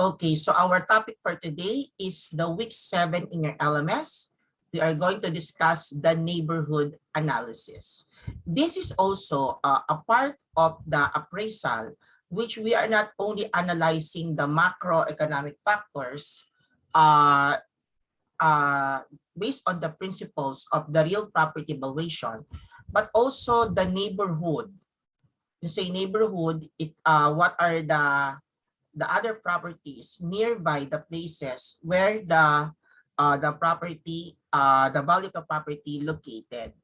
Okay, so our topic for today is the week 7 in your LMS. We are going to discuss the neighborhood analysis. This is also a part of the appraisal, which we are not only analyzing the macroeconomic factors uh, based on the principles of the real property valuation, but also the neighborhood. You say neighborhood, what are the other properties nearby the places where the property, the value of the property located.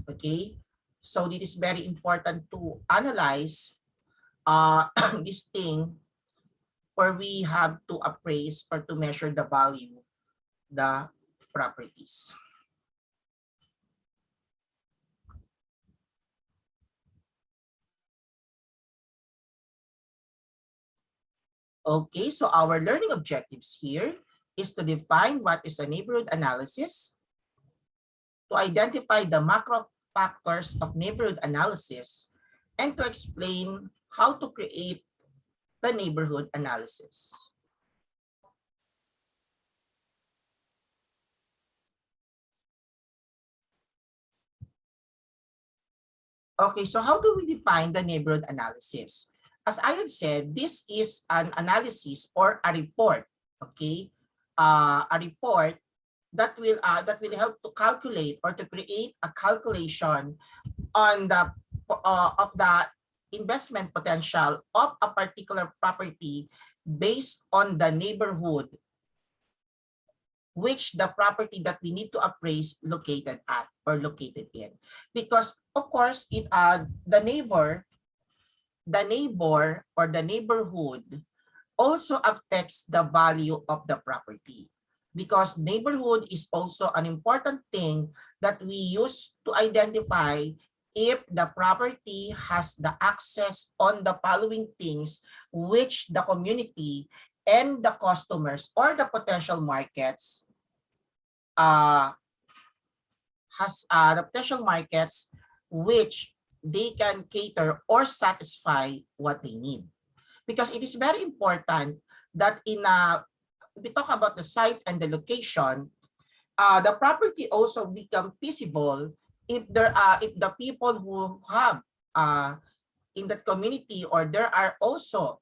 Okay, so it is very important to analyze this thing where we have to appraise or to measure the value the properties. Okay, so our learning objectives here is to define what is a neighborhood analysis, to identify the macro factors of neighborhood analysis, and to explain how to create the neighborhood analysis. Okay, so how do we define the neighborhood analysis? As I had said, this is an analysis or a report, okay? A report that will help to calculate or to create a calculation on the of the investment potential of a particular property based on the neighborhood which the property that we need to appraise located at or located in. Because of course, the neighbor or the neighborhood also affects the value of the property, because neighborhood is also an important thing that we use to identify if the property has the access on the following things which the community and the customers or the potential markets which they can cater or satisfy what they need. Because it is very important that we talk about the site and the location, the property also become feasible if the people who have in that community, or there are also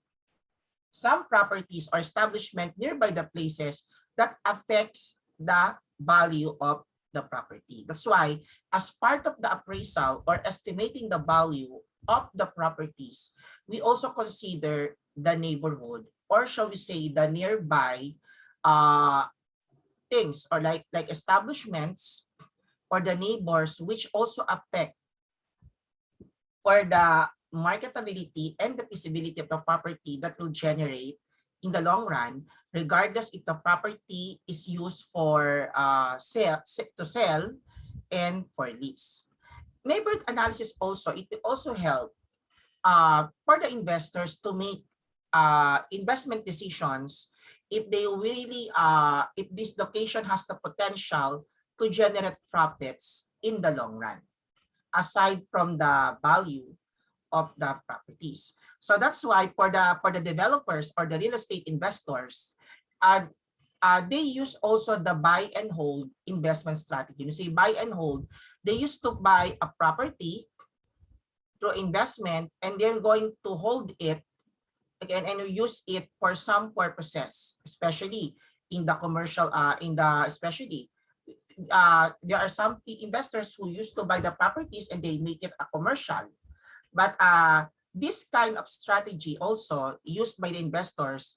some properties or establishment nearby the places that affects the value of the property. That's why, as part of the appraisal or estimating the value of the properties, we also consider the neighborhood, or shall we say the nearby things, or like establishments or the neighbors, which also affect or the marketability and the feasibility of the property that will generate in the long run, regardless if the property is used for to sell and for lease. Neighborhood analysis also, it will also help for the investors to make investment decisions if they really if this location has the potential to generate profits in the long run, aside from the value of the properties. So that's why for the developers or the real estate investors, they use also the buy and hold investment strategy. You say buy and hold, they used to buy a property through investment, and they're going to hold it again and use it for some purposes, especially in the commercial, especially there are some investors who used to buy the properties and they make it a commercial. But this kind of strategy also used by the investors,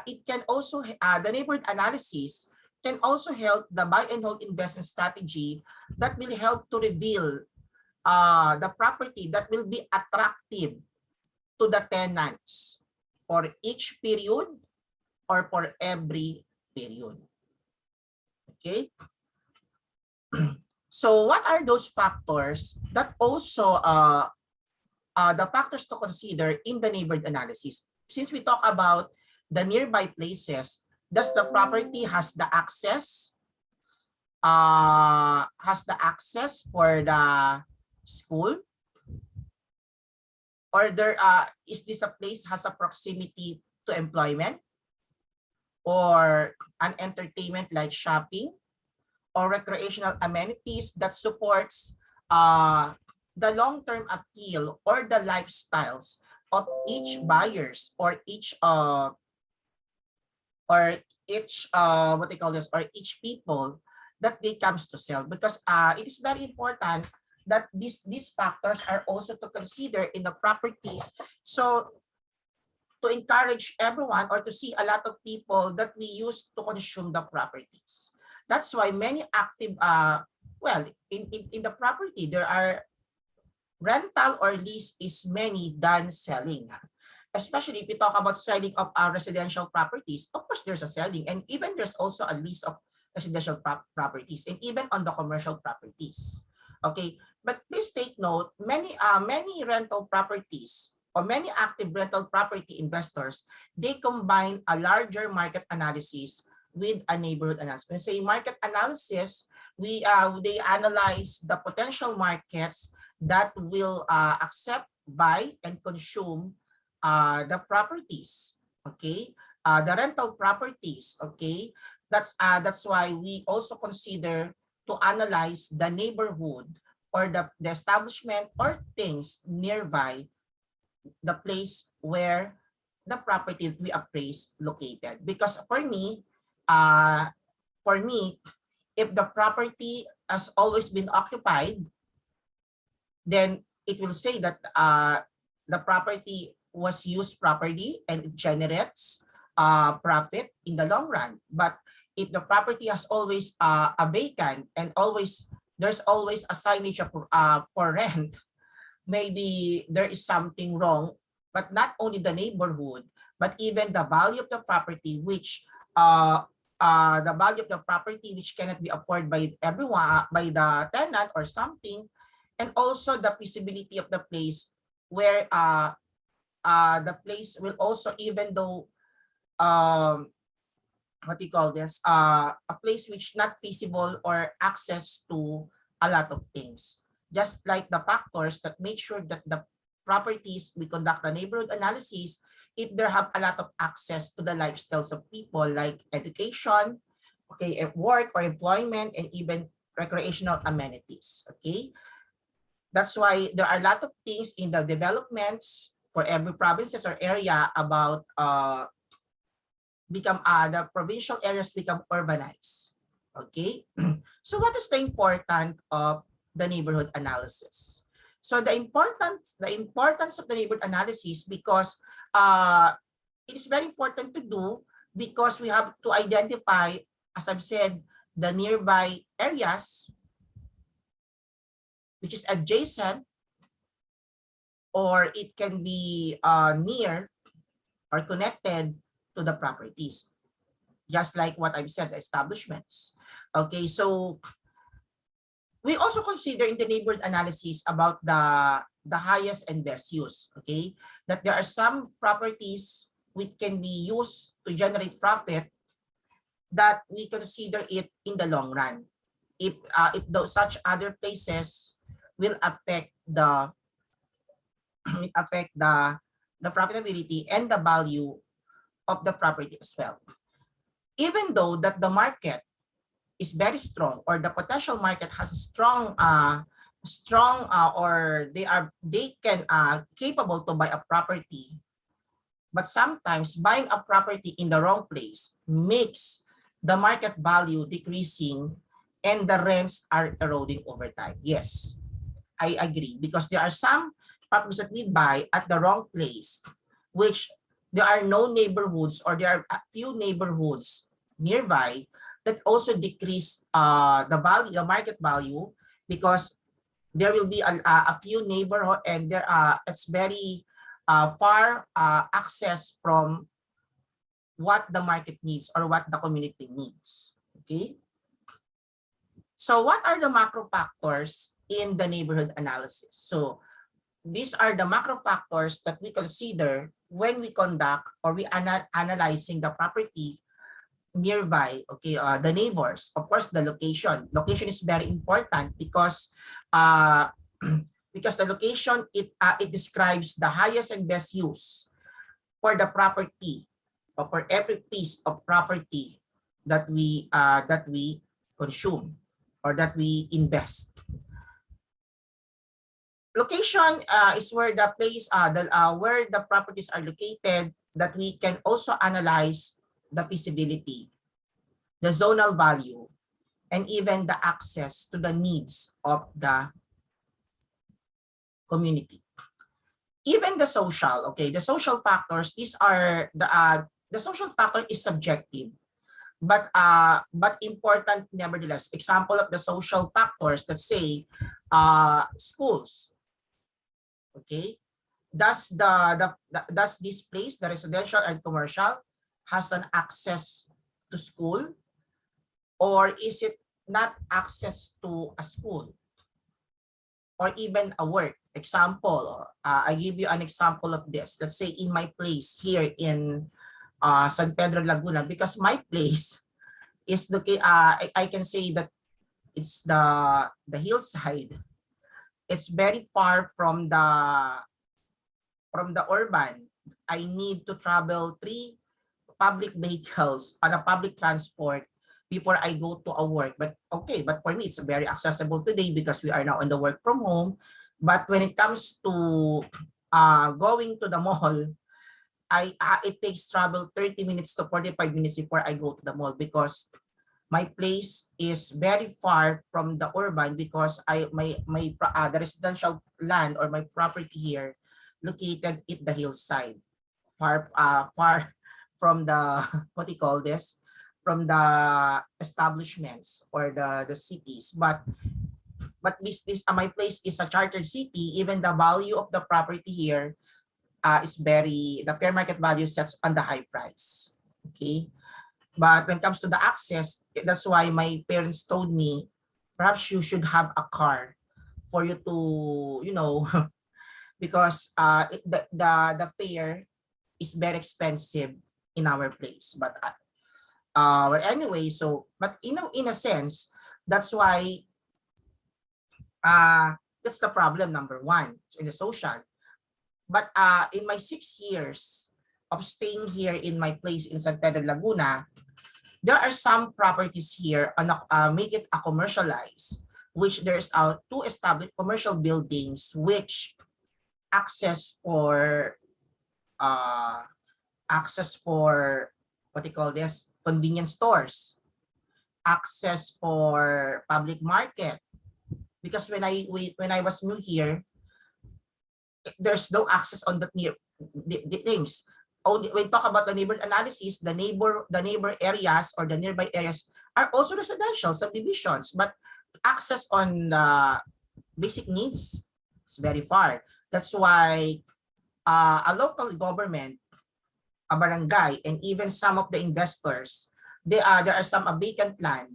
it can also, the neighborhood analysis can also help the buy and hold investment strategy that will help to reveal the property that will be attractive to the tenants for each period or for every period. Okay. So what are those factors that also the factors to consider in the neighborhood analysis? Since we talk about the nearby places, does the property has the access for the school, or there is this a place has a proximity to employment? or an entertainment like shopping or recreational amenities that supports the long-term appeal or the lifestyles of each buyers or what they call this, or each people that they comes to sell, because it is very important that these factors are also to consider in the properties, so to encourage everyone or to see a lot of people that we use to consume the properties. That's why many active well, in the property there are rental or lease is many than selling. Especially if we talk about selling of our residential properties, of course there's a selling, and even there's also a lease of residential properties, and even on the commercial properties. Okay, but please take note, many rental properties or many active rental property investors, they combine a larger market analysis with a neighborhood analysis. When I say market analysis, they analyze the potential markets that will accept, buy, and consume the properties, okay, the rental properties, okay. That's why we also consider to analyze the neighborhood or the establishment or things nearby the place where the property we appraise located. Because for me, if the property has always been occupied, then it will say that the property was used properly and it generates profit in the long run. But if the property has always a vacant and there's always a signage for rent, maybe there is something wrong. But not only the neighborhood, but even the value of the property, which cannot be afforded by everyone, by the tenant or something, and also the feasibility of the place where the place will also, even though what do you call this, a place which not feasible or access to a lot of things, just like the factors that make sure that the properties we conduct a neighborhood analysis, if they have a lot of access to the lifestyles of people like education, okay, work or employment, and even recreational amenities, okay. That's why there are a lot of things in the developments for every provinces or area about the provincial areas become urbanized. Okay. So what is the importance of the neighborhood analysis? So the importance of the neighborhood analysis, because it is very important to do, because we have to identify, as I've said, the nearby areas which is adjacent, or it can be near or connected to the properties, just like what I've said, the establishments. Okay, so we also consider in the neighborhood analysis about the highest and best use, okay, that there are some properties which can be used to generate profit that we consider it in the long run. If those such other places will affect the the profitability and the value of the property as well. Even though that the market is very strong, or the potential market has a strong or they can capable to buy a property, but sometimes buying a property in the wrong place makes the market value decreasing and the rents are eroding over time. Yes, I agree, because there are some properties that we buy at the wrong place, which there are no neighborhoods, or there are a few neighborhoods nearby that also decrease the market value, because there will be a few neighborhood, and it's very far access from what the market needs or what the community needs. Okay. So what are the macro factors in the neighborhood analysis? So these are the macro factors that we consider when we conduct or we analyzing the property nearby, okay, the neighbors. Of course, the location. Location is very important, because because the location, it describes the highest and best use for the property or for every piece of property that we consume or that we invest. Location is where the place where the properties are located, that we can also analyze the feasibility, the zonal value, and even the access to the needs of the community. Even the social, okay, the social factors, these are the social factor is subjective, but important nevertheless. Example of the social factors, let's say schools, okay. Does this place, the residential and commercial, has an access to school, or is it not access to a school or even a work? Example, I give you an example of this. Let's say in my place here in San Pedro, Laguna, because my place is located, I can say that it's the hillside. It's very far from the urban. I need to travel 3 public vehicles on a public transport before I go to a work. But okay, but for me, it's very accessible today because we are now on the work from home. But when it comes to going to the mall, it takes travel 30 minutes to 45 minutes before I go to the mall, because my place is very far from the urban, because the residential land or my property here located in the hillside, far from the what do you call this, from the establishments or the cities. But this my place is a chartered city. Even the value of the property here is the fair market value sets on the high price. Okay, but when it comes to the access, that's why my parents told me perhaps you should have a car for you to, because the fare is very expensive in our place. But well, anyway, so but in a sense, that's why that's the problem number one in the social. But in my 6 years of staying here in my place in San Pedro, Laguna, there are some properties here make it a commercialized, which there's 2 established commercial buildings which access for what do you call this, convenience stores, access for public market. Because when I was new here, there's no access on the things. Only when talk about the neighborhood analysis, the neighbor areas or the nearby areas are also residential subdivisions, but access on the basic needs is very far. That's why a local government, a barangay, and even some of the investors, there are some vacant land,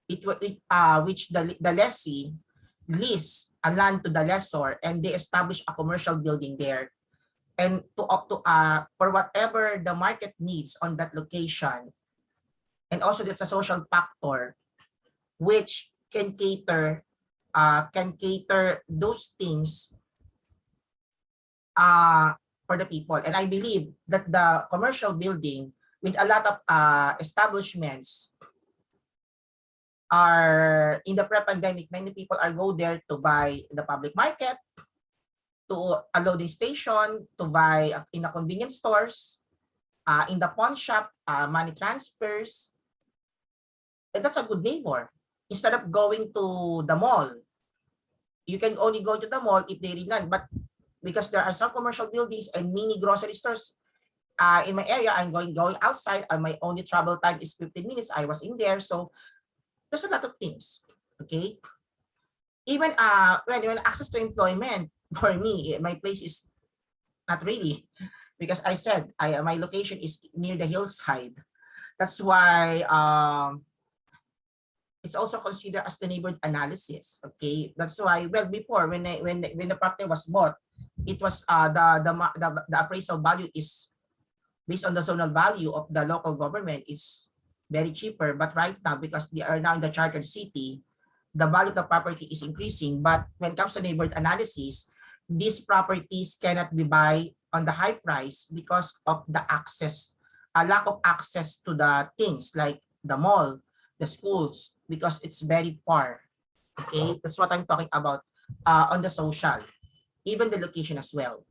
which the lessee lease a land to the lessor, and they establish a commercial building there, and for whatever the market needs on that location. And also that's a social factor which can cater those things for the people. And I believe that the commercial building with a lot of establishments are in the pre-pandemic, many people are go there to buy the public market, to a loading station, to buy in the convenience stores, in the pawn shop, money transfers. And that's a good neighbor. Instead of going to the mall, you can only go to the mall if they need none. But because there are some commercial buildings and mini grocery stores in my area, I'm going outside, and my only travel time is 15 minutes. I was in there, so there's a lot of things. Okay. Even when access to employment, for me, my place is not really, because I said my location is near the hillside. That's why it's also considered as the neighborhood analysis. Okay, that's why, well, before when the property was bought, it was the appraisal value is based on the zonal value of the local government is very cheaper. But right now, because they are now in the chartered city, the value of the property is increasing. But when it comes to neighborhood analysis, these properties cannot be buy on the high price because of the access a lack of access to the things like the mall, the schools, because it's very far. Okay, that's what I'm talking about on the social, even the location as well.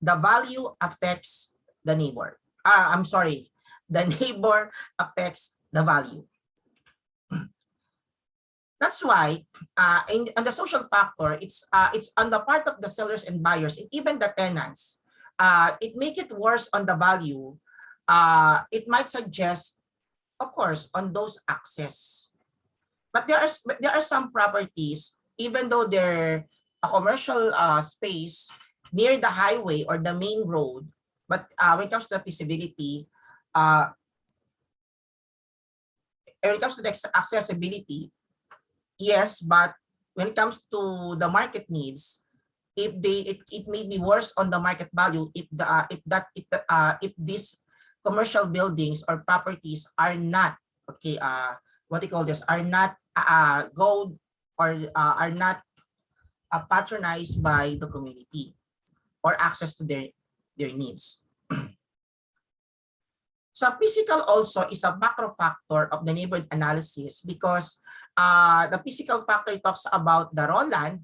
The value affects the neighbor. I'm sorry, the neighbor affects the value. That's why on the social factor, it's on the part of the sellers and buyers and even the tenants. It make it worse on the value. It might suggest, of course, on those access. But there are some properties, even though they're a commercial space near the highway or the main road, but when it comes to the feasibility, when it comes to the accessibility, yes, but when it comes to the market needs, it may be worse on the market value if these commercial buildings or properties are not okay. What do you call this? Are not gold or are not patronized by the community or access to their needs. So physical also is a macro factor of the neighborhood analysis because the physical factor talks about the raw land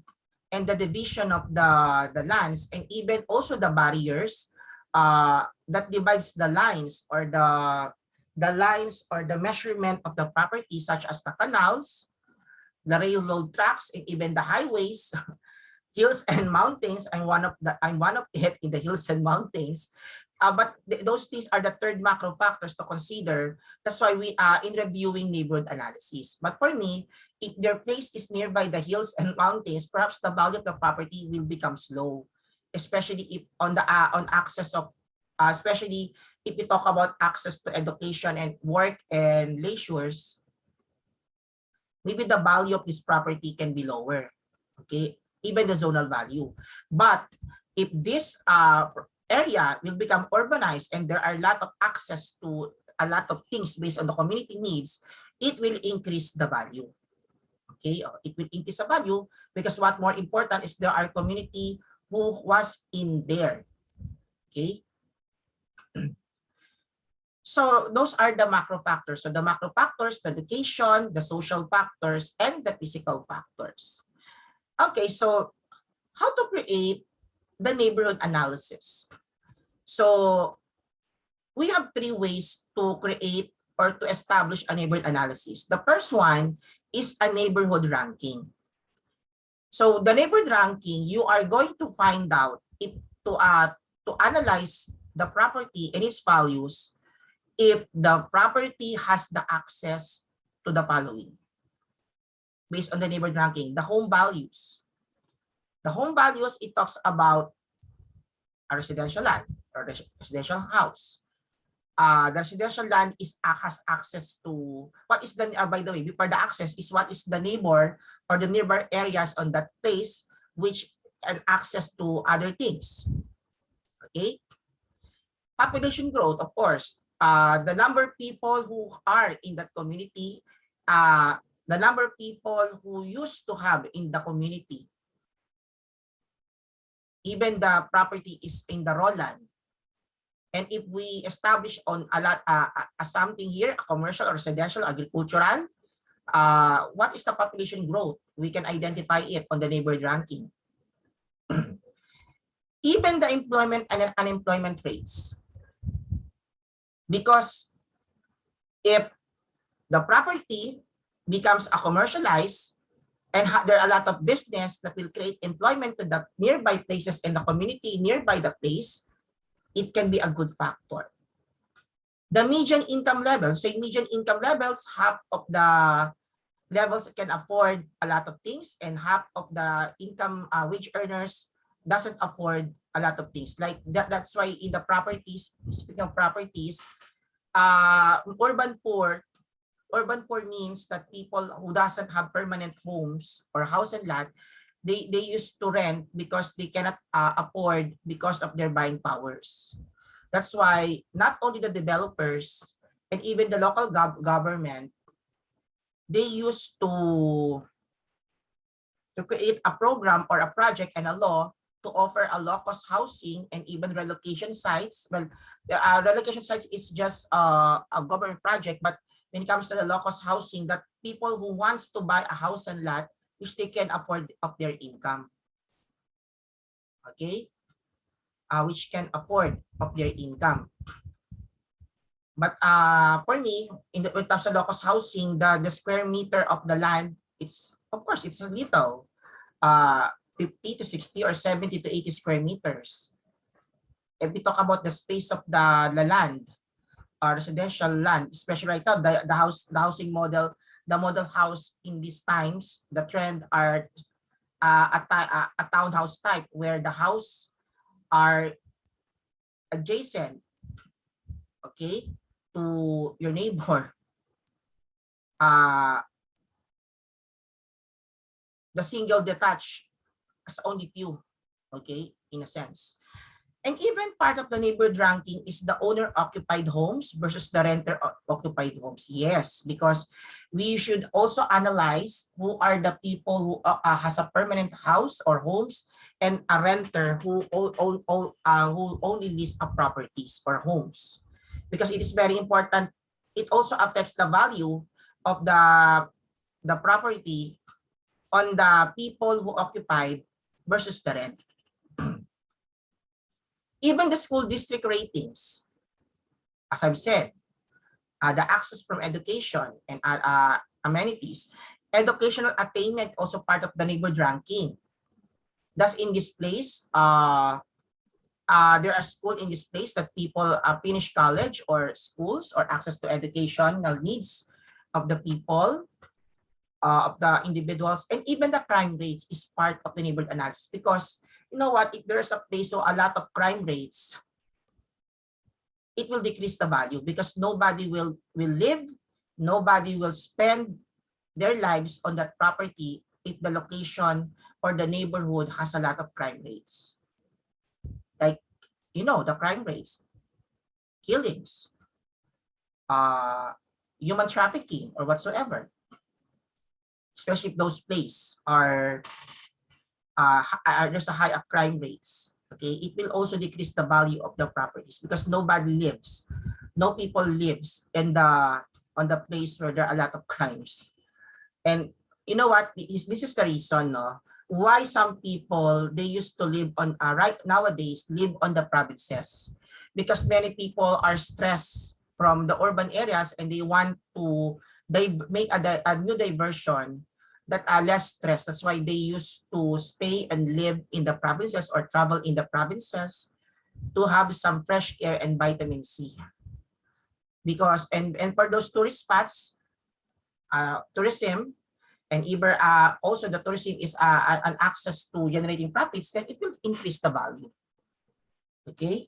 and the division of the lands and even also the barriers that divides the lines or the measurement of the property, such as the canals, the railroad tracks, and even the highways, hills and mountains. I'm one of it in the hills and mountains. But those things are the third macro factors to consider. That's why we are in reviewing neighborhood analysis. But for me, if their place is nearby the hills and mountains, perhaps the value of the property will become low, especially if on the on access of, especially if we talk about access to education and work and leisures. Maybe the value of this property can be lower. Okay, even the zonal value. But if this area will become urbanized and there are a lot of access to a lot of things based on the community needs, it will increase the value. Okay, it will increase the value because what more important is there are community who was in there. Okay. So those are the macro factors. So the macro factors, the location, the social factors, and the physical factors. Okay, so how to create the neighborhood analysis? So we have three ways to create or to establish a neighborhood analysis. The first one is a neighborhood ranking. So the neighborhood ranking, you are going to find out if to analyze the property and its values if the property has the access to the following. Based on the neighborhood ranking, the home values. The home values, it talks about a residential land or residential house. The residential land has access to what is the by the way, before the access is what is the neighbor or the nearby areas on that place which and access to other things. Okay. Population growth, of course, the number of people who are in that community, the number of people who used to have in the community. Even the property is in the raw land. And if we establish on a lot something here, a commercial or residential, agricultural, what is the population growth? We can identify it on the neighborhood ranking. Even the employment and unemployment rates. Because if the property becomes a commercialized and there are a lot of business that will create employment to the nearby places and the community nearby the place, it can be a good factor. The median income level, so median income levels, half of the levels can afford a lot of things and half of the income wage earners doesn't afford a lot of things. Like that's why in the properties, speaking of properties, urban poor means that people who doesn't have permanent homes or house and lot, they used to rent because they cannot afford because of their buying powers. That's why not only the developers and even the local government, they used to create a program or a project and a law to offer a low-cost housing and even relocation sites. Well, relocation sites is just a government project, but when it comes to the low-cost housing, that people who wants to buy a house and lot which they can afford of their income, okay, which can afford of their income. But for me, when it comes to low-cost housing, the square meter of the land, it's of course it's a little, 50 to 60 or 70 to 80 square meters. If we talk about the space of the land, residential land, especially right now, the housing model, the model house in these times, the trend are a townhouse type where the house are adjacent, okay, to your neighbor. The single detached as only few, okay, in a sense. And even part of the neighborhood ranking is the owner-occupied homes versus the renter-occupied homes. Yes, because we should also analyze who are the people who has a permanent house or homes and a renter who only lease a properties or homes. Because it is very important. It also affects the value of the property on the people who occupied versus the rent. Even the school district ratings, as I've said, the access from education and amenities, educational attainment also part of the neighborhood ranking. Thus, in this place, there are schools in this place that people finish college or schools or access to educational needs of the people, of the individuals, and even the crime rates is part of the neighborhood analysis. Because you know what, if there's a place so a lot of crime rates, it will decrease the value because nobody will live, nobody will spend their lives on that property if the location or the neighborhood has a lot of crime rates. Like, you know, the crime rates, killings, human trafficking or whatsoever, especially if those places are there's a high crime rates. Okay, it will also decrease the value of the properties because nobody lives, no people lives in on the place where there are a lot of crimes. And you know what? This is the reason, no, why some people they used to live on right nowadays live on the provinces, because many people are stressed from the urban areas and they want to make a new diversion that are less stress. That's why they used to stay and live in the provinces or travel in the provinces to have some fresh air and vitamin C. Because and for those tourist spots, tourism, and even also the tourism is an access to generating profits, then it will increase the value. Okay.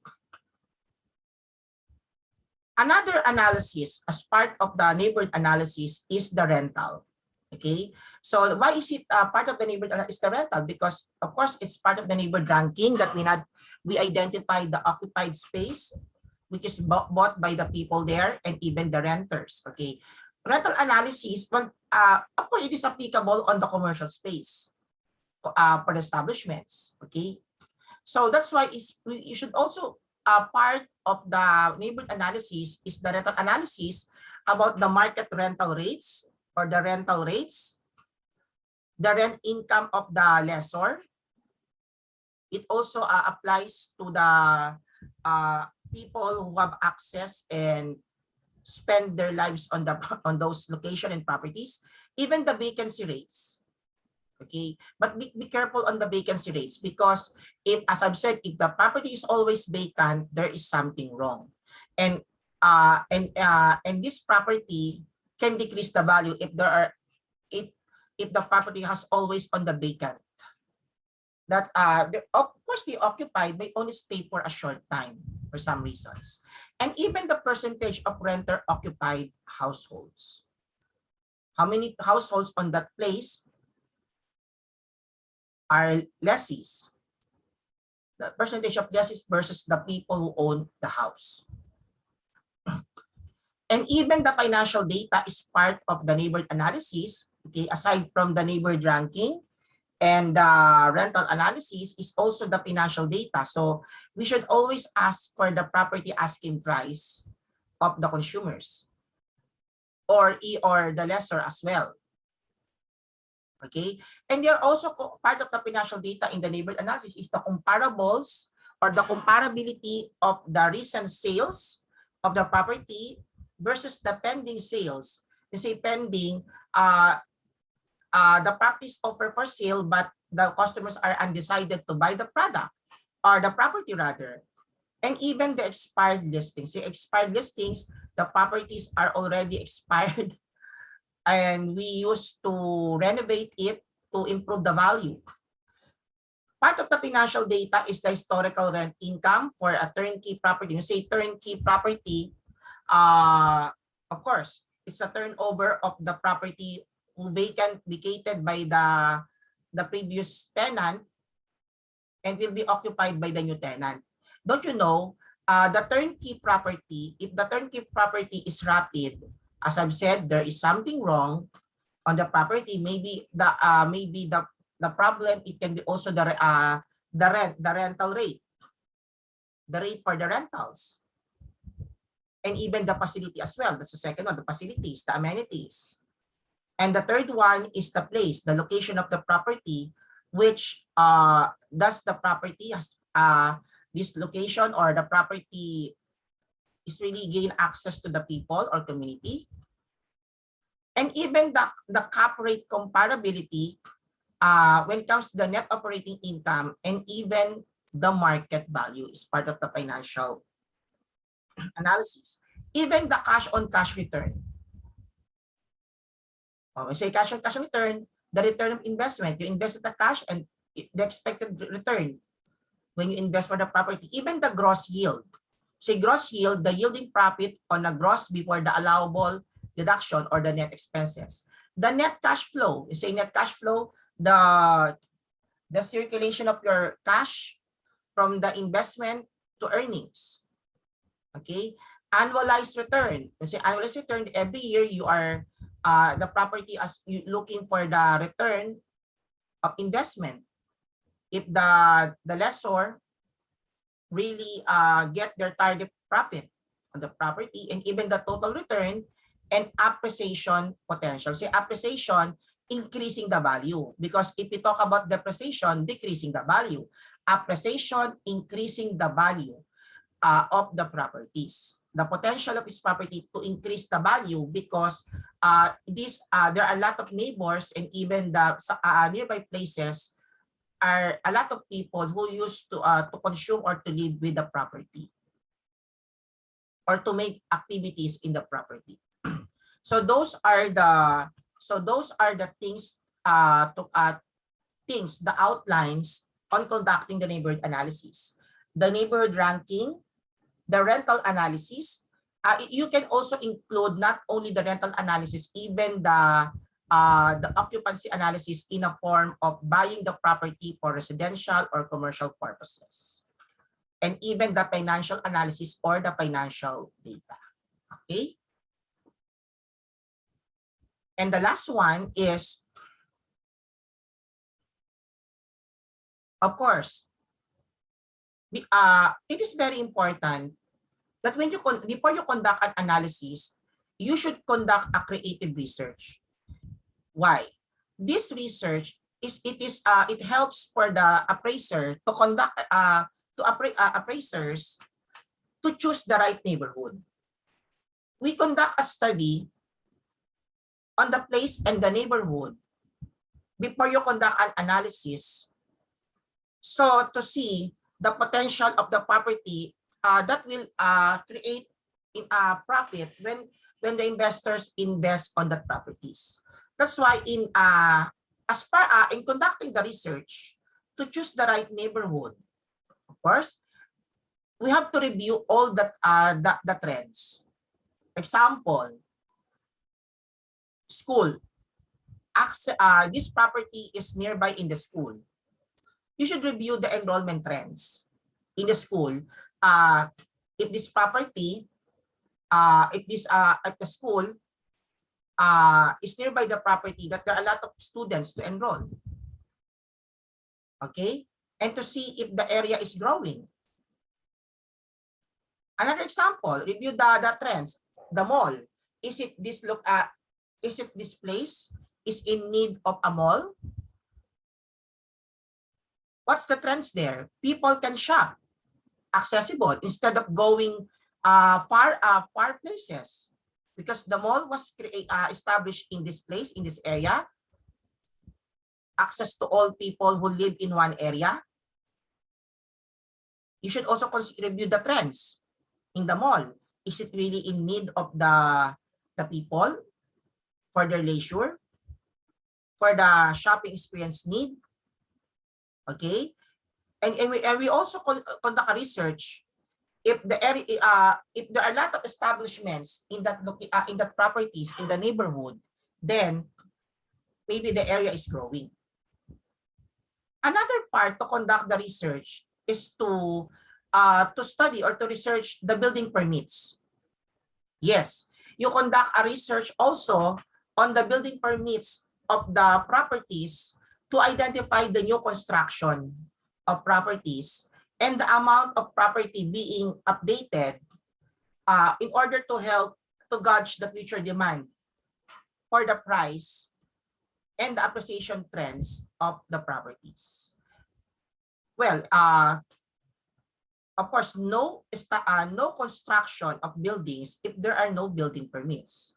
Another analysis as part of the neighborhood analysis is the rental. Okay, so why is it part of the neighborhood is the rental? Because of course it's part of the neighborhood ranking that we identify the occupied space, which is bought by the people there and even the renters. Okay, rental analysis, well, of course it is applicable on the commercial space for the establishments. Okay, so that's why you should also part of the neighborhood analysis is the rental analysis about the market rental rates or the rental rates, the rent income of the lessor. It also applies to the people who have access and spend their lives on those location and properties, even the vacancy rates. Okay, but be careful on the vacancy rates, because if, as I've said, if the property is always vacant, there is something wrong, and this property can decrease the value if there are if the property has always on the vacant. That of course the occupied may only stay for a short time for some reasons, and even the percentage of renter occupied households. How many households on that place are lessees? The percentage of lessees versus the people who own the house. And even the financial data is part of the neighborhood analysis. Okay, aside from the neighborhood ranking, And rental analysis is also the financial data. So we should always ask for the property asking price of the consumers or the lessor as well. Okay, and they're also part of the financial data in the neighborhood analysis is the comparables or the comparability of the recent sales of the property versus the pending sales. You say pending, the property is offered for sale, but the customers are undecided to buy the product or the property rather. And even the expired listings. The expired listings, the properties are already expired and we used to renovate it to improve the value. Part of the financial data is the historical rent income for a turnkey property. You say turnkey property, of course, it's a turnover of the property vacated by the previous tenant and will be occupied by the new tenant. Don't you know, the turnkey property, if the turnkey property is rapid, as I've said, there is something wrong on the property. Maybe the problem, it can be also the rental rate, the rate for the rentals, and even the facility as well. That's the second one, the facilities, the amenities. And the third one is the place, the location of the property, which does the property has this location or the property is really gain access to the people or community. And even the cap rate comparability when it comes to the net operating income and even the market value is part of the financial analysis. Even the cash on cash return. When we say cash on cash return, the return of investment, you invested the cash and the expected return when you invest for the property, even the gross yield. Say gross yield, the yielding profit on a gross before the allowable deduction or the net expenses. The net cash flow, you say net cash flow, the circulation of your cash from the investment to earnings. Okay, annualized return. You say annualized return, every year you are the property as you looking for the return of investment. If the lessor really get their target profit on the property and even the total return and appreciation potential. Say appreciation, increasing the value, because if we talk about depreciation, decreasing the value. Appreciation, increasing the value of the properties. The potential of this property to increase the value because there are a lot of neighbors and even the nearby places are a lot of people who used to consume or to live with the property or to make activities in the property. So those are the things the outlines on conducting the neighborhood analysis. The neighborhood ranking, the rental analysis. You can also include not only the rental analysis, even the occupancy analysis in a form of buying the property for residential or commercial purposes. And even the financial analysis or the financial data. Okay? And the last one is, of course, it is very important that when before you conduct an analysis, you should conduct a creative research. Why? This research it helps for the appraiser to conduct appraisers to choose the right neighborhood. We conduct a study on the place and the neighborhood before you conduct an analysis, so to see the potential of the property that will create profit when the investors invest on the properties. That's why in conducting the research to choose the right neighborhood, of course, we have to review all the trends. Example, school. This property is nearby in the school. You should review the enrollment trends in the school. If this property, if the school is nearby the property, that there are a lot of students to enroll. Okay, and to see if the area is growing. Another example, review the trends. The mall, is it this place is in need of a mall? What's the trends there? People can shop, accessible, instead of going far places, because the mall was established in this place, in this area, access to all people who live in one area. You should also review the trends in the mall. Is it really in need of the people for their leisure, for the shopping experience need? Okay, and we also conduct a research if the area if there are a lot of establishments in that properties in the neighborhood, then maybe the area is growing. Another part to conduct the research is to study or to research the building permits. Yes, you conduct a research also on the building permits of the properties to identify the new construction of properties and the amount of property being updated in order to help to gauge the future demand for the price and the appreciation trends of the properties. Well, of course, no construction of buildings if there are no building permits.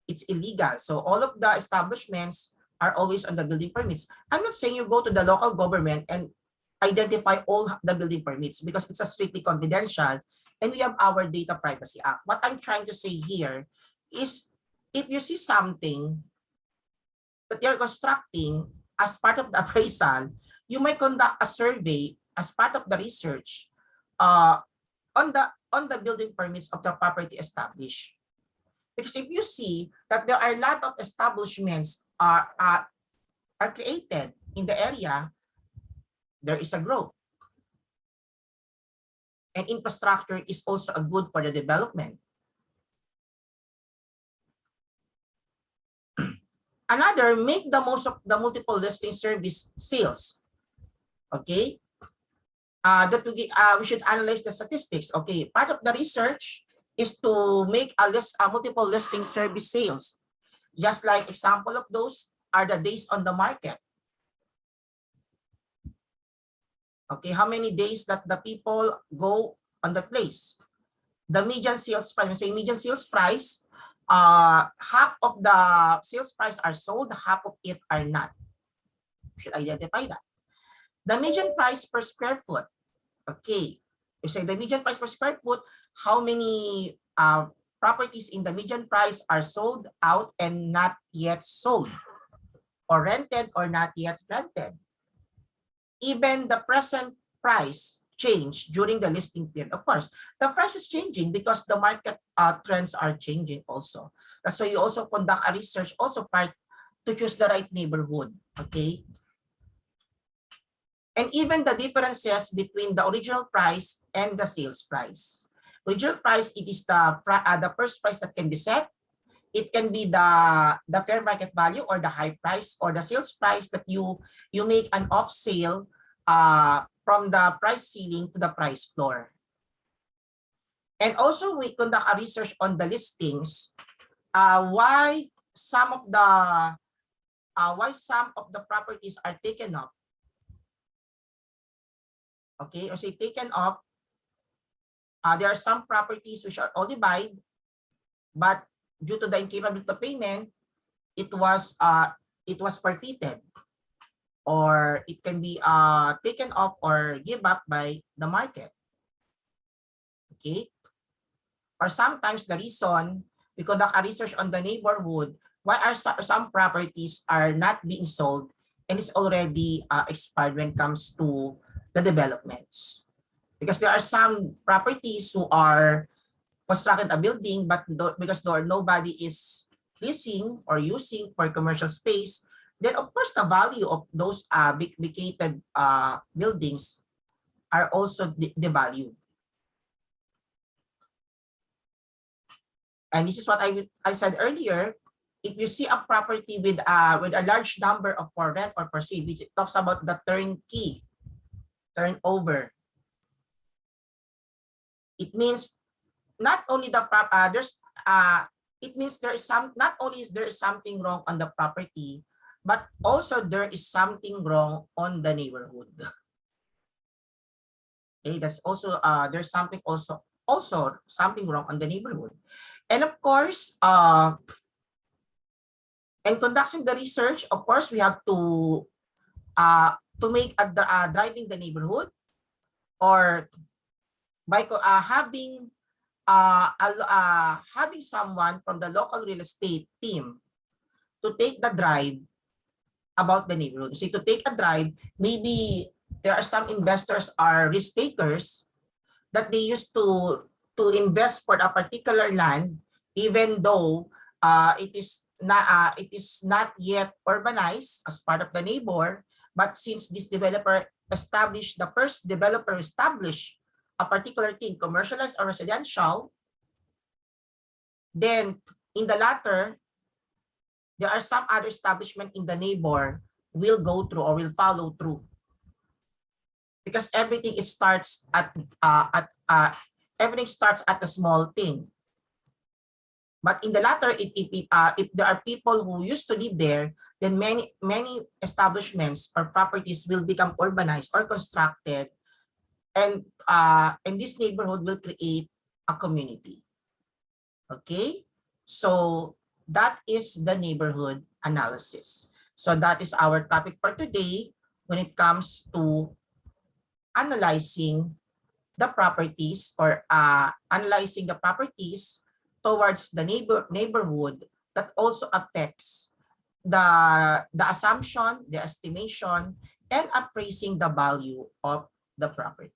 It's illegal. So all of the establishments are always on the building permits. I'm not saying you go to the local government and identify all the building permits because it's a strictly confidential and we have our Data Privacy Act. What I'm trying to say here is if you see something that you're constructing as part of the appraisal, you might conduct a survey as part of the research on the building permits of the property established. Because if you see that there are a lot of establishments are created in the area, there is a growth. And infrastructure is also a good for the development. Another, make the most of the multiple listing service sales. Okay, we should analyze the statistics. Okay, part of the research is to make a multiple listing service sales. Just like example of those are the days on the market. Okay, how many days that the people go on the place? The median sales price, when say median sales price, half of the sales price are sold, half of it are not. You should identify that. The median price per square foot. Okay, you say the median price per square foot, how many properties in the median price are sold out and not yet sold, or rented or not yet rented. Even the present price change during the listing period. Of course, the price is changing because the market trends are changing also. That's why you also conduct a research also part to choose the right neighborhood. Okay. And even the differences between the original price and the sales price. Original price, it is the first price that can be set. It can be the fair market value or the high price, or the sales price that you make an off sale from the price ceiling to the price floor. And also we conduct a research on the listings, why some of the properties are taken up. Okay, or say taken off. There are some properties which are occupied, but due to the incapability of payment, it was forfeited, or it can be taken off or give up by the market. Okay, or sometimes the reason we conduct a research on the neighborhood, why are some properties are not being sold and it's already expired when it comes to the developments, because there are some properties who are constructed a building, but because nobody is leasing or using for commercial space, then of course the value of those vacated buildings are also devalued. And this is what I said earlier, if you see a property with a large number of for rent or for sale, which it talks about the turnkey turnover, it means not only the it means there is not only is there something wrong on the property, but also there is something wrong on the neighborhood. Okay, that's also there's something also something wrong on the neighborhood. And of course, in conducting the research, of course, we have to make driving the neighborhood, or by having someone from the local real estate team to take the drive about the neighborhood. So to take a drive, maybe there are some investors are risk takers that they used to invest for a particular land, even though it is not yet urbanized as part of the neighbor. But since this developer established, the first developer established a particular thing, commercialized or residential, then in the latter, there are some other establishment in the neighbor will go through or will follow through, because everything it starts at everything starts at a small thing. But in the latter, if there are people who used to live there, then many establishments or properties will become urbanized or constructed, and this neighborhood will create a community. Okay, so that is the neighborhood analysis. So that is our topic for today when it comes to analyzing the properties, or analyzing the properties towards the neighborhood that also affects the assumption, the estimation, and appraising the value of the property.